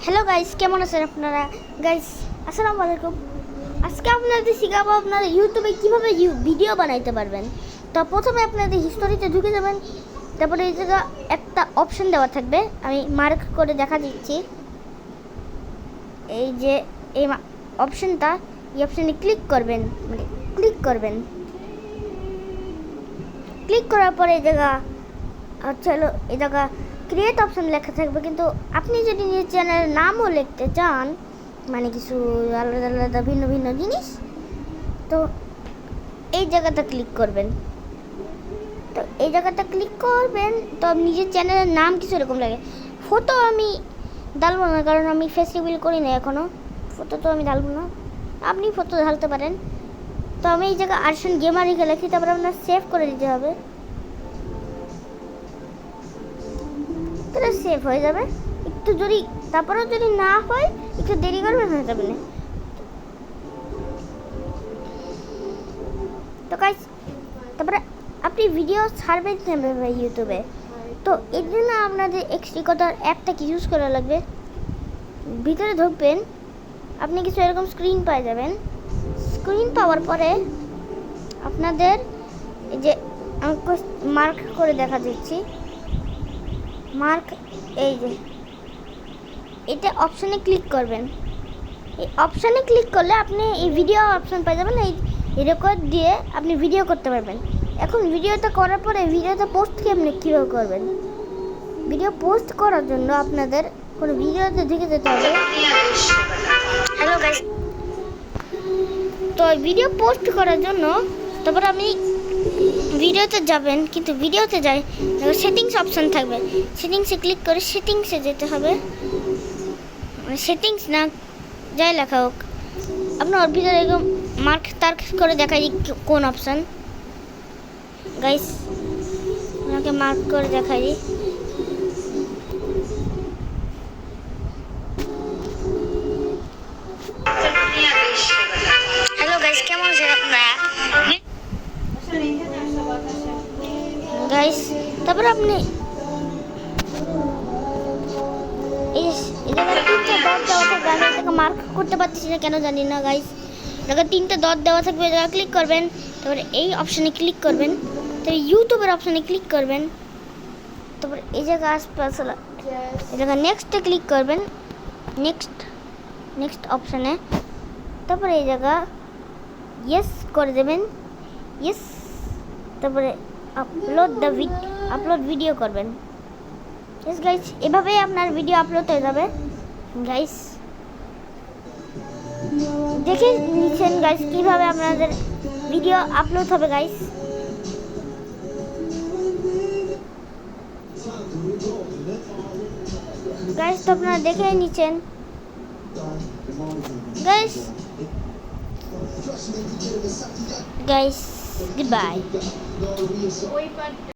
Hello guys, কেমন আছেন আপনারা? গাইস আসসালামু আলাইকুম। আজকে আপনাদের শেখাবো আপনারা ইউটিউবে কীভাবে ভিডিও বানাইতে পারবেন। তো প্রথমে আপনাদের হিস্টোরিতে ঢুকে যাবেন, তারপরে এই জায়গা একটা অপশন দেওয়া থাকবে, আমি মার্ক করে দেখা দিচ্ছি। এই যে এই অপশনটা, এই অপশানে ক্লিক করবেন, ক্লিক করার পরে এই জায়গা হলো এই জায়গা ক্রিয়েট অপশন লেখা থাকবে, কিন্তু আপনি যদি নিজের চ্যানেলের নামও লিখতে চান, কিছু আলাদা আলাদা ভিন্ন ভিন্ন জিনিস, তো এই জায়গাটা ক্লিক করবেন। তো নিজের চ্যানেলের নাম কিছু এরকম লাগে। ফটো আমি ডালবো না, কারণ আমি ফেস রিভিল করি না এখনও। ফটো তো আমি ডালবো না, আপনি ফটো ঢালতে পারেন। তো আমি এই জায়গায় আর্শন গেমার লিখে লিখি, তারপরে আপনার সেভ করে দিতে হবে। তাহলে সেভ হয়ে যাবে। একটু তারপরেও যদি না হয়, একটু দেরি করবেন, হয়ে যাবে না। তো গাইস, তারপরে আপনি ভিডিও ছাড়বেন ইউটিউবে, তো এর জন্য আপনাদের এক্সট্রিকটার অ্যাপটা কি ইউজ করা লাগবে। ভিতরে ঢুকবেন, আপনি কিছু এরকম স্ক্রিন পেয়ে যাবেন। স্ক্রিন পাওয়ার পরে আপনাদের এই যে মার্ক করে দেখা দিচ্ছি, মার্ক, এই যে এটা অপশানে ক্লিক করবেন। এই অপশানে ক্লিক করলে আপনি এই ভিডিও অপশান পেয়ে যাবেন। এই রেকর্ড দিয়ে আপনি ভিডিও করতে পারবেন। এখন ভিডিওটা করার পরে ভিডিওটা পোস্ট কীভাবে করবেন। ভিডিও পোস্ট করার জন্য আপনাদের কোনো ভিডিওতে ঢুকে যেতে হবে। হ্যালো গাইস, তো ভিডিও পোস্ট করার জন্য তারপর আপনি ভিডিওতে যাবেন, কিন্তু ভিডিওতে যাই সেটিংস অপশান থাকবে, সেটিংসে ক্লিক করে সেটিংসে যেতে হবে। সেটিংস না যাই লেখা হোক, আপনার ওর ভিতরে এরকম মার্ক তার্ক করে দেখাই কোন অপশান। গাইস আপনাকে মার্ক করে দেখাই দিই। হ্যালো গাইস, কেমন আছেন আপনারা? গাইস তারপরে আপনি এই জায়গায় 3টে ডট দেওয়া থাকবে, আমি এটাকে মার্ক করতে পারছি না কেন জানি না। গাইস জায়গায় 3টে ডট দেওয়া থাকবে, জায়গা ক্লিক করবেন, তারপরে এই অপশানে ক্লিক করবেন, তারপরে ইউটিউবের অপশানে ক্লিক করবেন, তারপরে এই জায়গা আশপাশ এই জায়গা নেক্সটে ক্লিক করবেন, নেক্সট অপশানে, তারপরে এই জায়গা ইয়েস করে দেবেন, ইয়েস, তারপরে আপলোড ভিডিও করবেন। ইয়েস গাইস, এভাবেই আপনার ভিডিও আপলোড হয়ে যাবে। গাইস দেখে নিচ্ছেন গাইস কীভাবে আপনাদের ভিডিও আপলোড হবে। গাইস তো আপনারা দেখে নিচ্ছেন। Guys good bye.